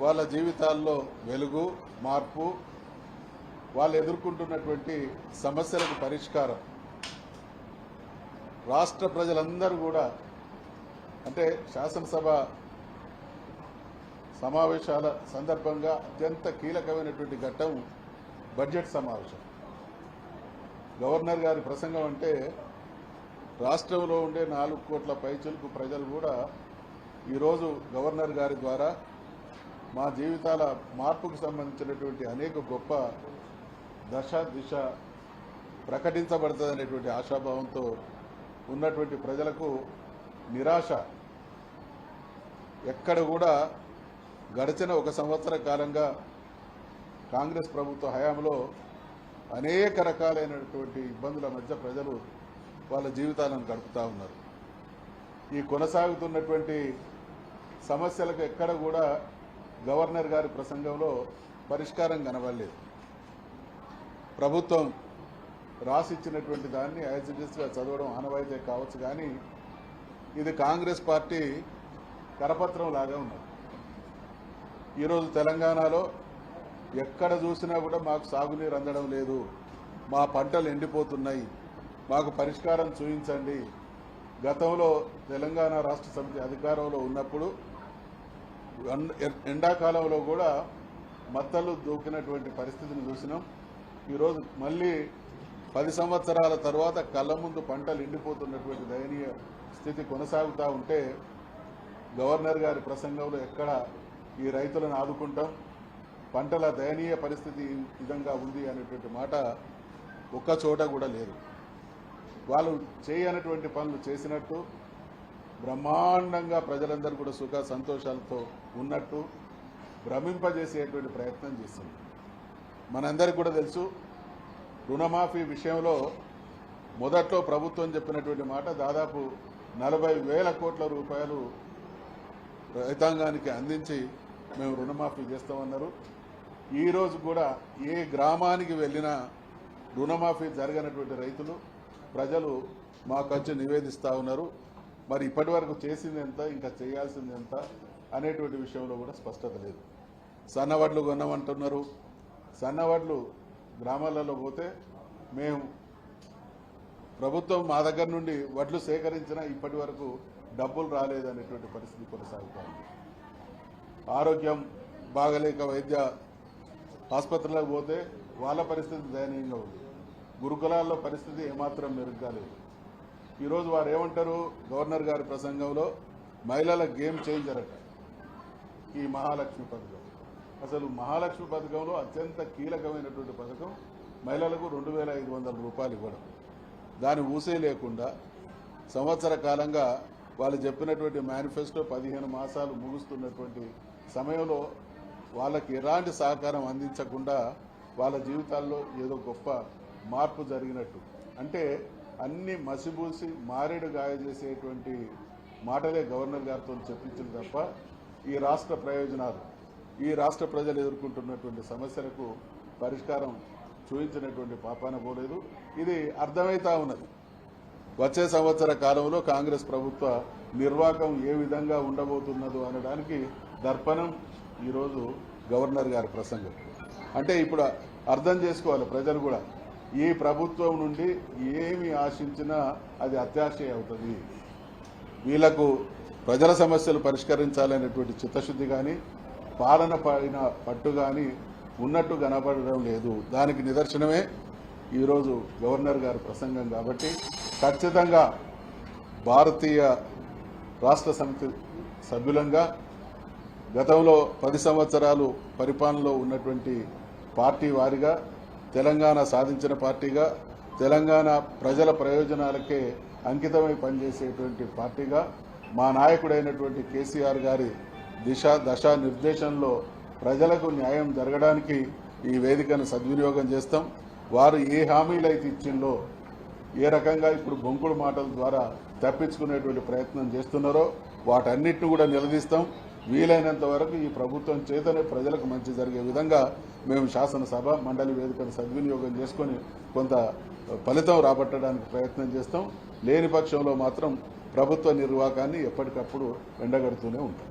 వాళ్ళ జీవితాల్లో వెలుగు, మార్పు, వాళ్ళు ఎదుర్కొంటున్నటువంటి సమస్యలకు పరిష్కారం రాష్ట్ర ప్రజలందరూ కూడా అంటే శాసనసభ సమావేశాల సందర్భంగా అత్యంత కీలకమైనటువంటి ఘట్టం బడ్జెట్ సమావేశం. గవర్నర్ గారి ప్రసంగం అంటే రాష్ట్రంలో ఉండే 4 కోట్ల పైచులకు ప్రజలు కూడా ఈరోజు గవర్నర్ గారి ద్వారా మా జీవితాల మార్పుకు సంబంధించినటువంటి అనేక గొప్ప దశ దిశ ప్రకటించబడుతుందనేటువంటి ఆశాభావంతో ఉన్నటువంటి ప్రజలకు నిరాశ ఎక్కడ కూడా గడిచిన 1 సంవత్సర కాలంగా కాంగ్రెస్ ప్రభుత్వ హయాంలో అనేక రకాలైనటువంటి ఇబ్బందుల మధ్య ప్రజలు వాళ్ళ జీవితాలను గడుపుతూ ఉన్నారు. ఈ కొనసాగుతున్నటువంటి సమస్యలకు ఎక్కడ కూడా గవర్నర్ గారి ప్రసంగంలో పరిష్కారం కనబడలేదు. ప్రభుత్వం రాసిచ్చినటువంటి దాన్ని యాజ్ ఇట్ ఈస్గా చదవడం ఆనవాయితీ కావచ్చు, కానీ ఇది కాంగ్రెస్ పార్టీ కరపత్రం లాగా ఉన్నది. ఈరోజు తెలంగాణలో ఎక్కడ చూసినా కూడా మాకు సాగునీరు అందడం లేదు, మా పంటలు ఎండిపోతున్నాయి, మాకు పరిష్కారం చూపించండి. గతంలో తెలంగాణ రాష్ట్ర సమితి అధికారంలో ఉన్నప్పుడు ఎండాకాలంలో కూడా మత్తలు దూకినటువంటి పరిస్థితిని చూసినాం. ఈరోజు మళ్ళీ 10 సంవత్సరాల తర్వాత కళ్ళ ముందు పంటలు ఎండిపోతున్నటువంటి దయనీయ స్థితి కొనసాగుతూ ఉంటే గవర్నర్ గారి ప్రసంగంలో ఎక్కడ ఈ రైతులను ఆదుకుంటాం, పంటల దయనీయ పరిస్థితి ఈ విధంగా ఉంది అనేటువంటి మాట ఒక్క చోట కూడా లేదు. వాళ్ళు చేయనటువంటి పనులు చేసినట్టు, బ్రహ్మాండంగా ప్రజలందరూ కూడా సుఖ సంతోషాలతో ఉన్నట్టు భ్రమింపజేసేటువంటి ప్రయత్నం చేసింది. మనందరికీ కూడా తెలుసు, రుణమాఫీ విషయంలో మొదట్లో ప్రభుత్వం చెప్పినటువంటి మాట దాదాపు 40,000 కోట్ల రూపాయలు రైతాంగానికి అందించి మేము రుణమాఫీ చేస్తామన్నారు. ఈరోజు కూడా ఏ గ్రామానికి వెళ్ళినా రుణమాఫీ జరగనటువంటి రైతులు ప్రజలు మాకు వచ్చి నివేదిస్తూ ఉన్నారు. మరి ఇప్పటి వరకు చేసింది ఎంత, ఇంకా చేయాల్సింది ఎంత అనేటువంటి విషయంలో కూడా స్పష్టత లేదు. సన్నవడ్లు కొన్నామంటున్నారు. సన్నవడ్లు గ్రామాలలో పోతే మేము ప్రభుత్వం మా దగ్గర నుండి వడ్లు సేకరించినా ఇప్పటి వరకు డబ్బులు రాలేదనేటువంటి పరిస్థితి కొనసాగుతోంది. ఆరోగ్యం బాగలేక వైద్య ఆసుపత్రులకు పోతే వాళ్ళ పరిస్థితి దయనీయంగా ఉంది. గురుకులాల్లో పరిస్థితి ఏమాత్రం మెరుగ్గా లేదు. ఈరోజు వారు ఏమంటారు గవర్నర్ గారి ప్రసంగంలో, మహిళల గేమ్ చేంజర్ అట ఈ మహాలక్ష్మి పథకం. అసలు మహాలక్ష్మి పథకంలో అత్యంత కీలకమైనటువంటి పథకం మహిళలకు 2,500 రూపాయలు ఇవ్వడం. దాని ఊసే లేకుండా సంవత్సర కాలంగా వాళ్ళు చెప్పినటువంటి మేనిఫెస్టో 15 మాసాలు ముగుస్తున్నటువంటి సమయంలో వాళ్ళకి ఎలాంటి సహకారం అందించకుండా వాళ్ళ జీవితాల్లో ఏదో గొప్ప మార్పు జరిగినట్టు, అంటే అన్ని మసిబూసి మారేడు గాయ చేసేటువంటి మాటలే గవర్నర్ గారితో చెప్పించింది తప్ప ఈ రాష్ట్ర ప్రయోజనాలు, ఈ రాష్ట్ర ప్రజలు ఎదుర్కొంటున్నటువంటి సమస్యలకు పరిష్కారం చూపించినటువంటి పాపాన పోలేదు. ఇది అర్థమవుతా ఉన్నది. వచ్చే సంవత్సర కాలంలో కాంగ్రెస్ ప్రభుత్వ నిర్వాహకం ఏ విధంగా ఉండబోతున్నదో అనడానికి దర్పణం ఈరోజు గవర్నర్ గారి ప్రసంగం. అంటే ఇప్పుడు అర్థం చేసుకోవాలి ప్రజలు కూడా, ఈ ప్రభుత్వం నుండి ఏమి ఆశించినా అది అత్యాశే అవుతుంది. వీళ్లకు ప్రజల సమస్యలు పరిష్కరించాలనేటువంటి చిత్తశుద్ధి కానీ పాలన పైన పట్టు కానీ ఉన్నట్టు కనబడడం లేదు. దానికి నిదర్శనమే ఈరోజు గవర్నర్ గారి ప్రసంగం. కాబట్టి ఖచ్చితంగా భారతీయ రాష్ట్ర సమితి సభ్యులంగా గతంలో 10 సంవత్సరాలు పరిపాలనలో ఉన్నటువంటి పార్టీ వారిగా, తెలంగాణ సాధించిన పార్టీగా, తెలంగాణ ప్రజల ప్రయోజనాలకే అంకితమై పనిచేసేటువంటి పార్టీగా మా నాయకుడైనటువంటి కేసీఆర్ గారి దశ నిర్దేశంలో ప్రజలకు న్యాయం జరగడానికి ఈ వేదికను సద్వినియోగం చేస్తాం. వారు ఏ హామీలు అయితే ఇచ్చిందో, ఏ రకంగా ఇప్పుడు బొంకుడు మాటల ద్వారా తప్పించుకునేటువంటి ప్రయత్నం చేస్తున్నారో వాటన్నిటిని కూడా నిలదీస్తాం. వీలైనంత వరకు ఈ ప్రభుత్వం చేతనే ప్రజలకు మంచి జరిగే విధంగా మేము శాసనసభ మండలి వేదికను సద్వినియోగం చేసుకొని కొంత ఫలితం రాబట్టడానికి ప్రయత్నం చేస్తాం. లేని పక్షంలో మాత్రం ప్రభుత్వ నిర్వాహకాన్ని ఎప్పటికప్పుడు ఎండగడుతూనే ఉంటాం.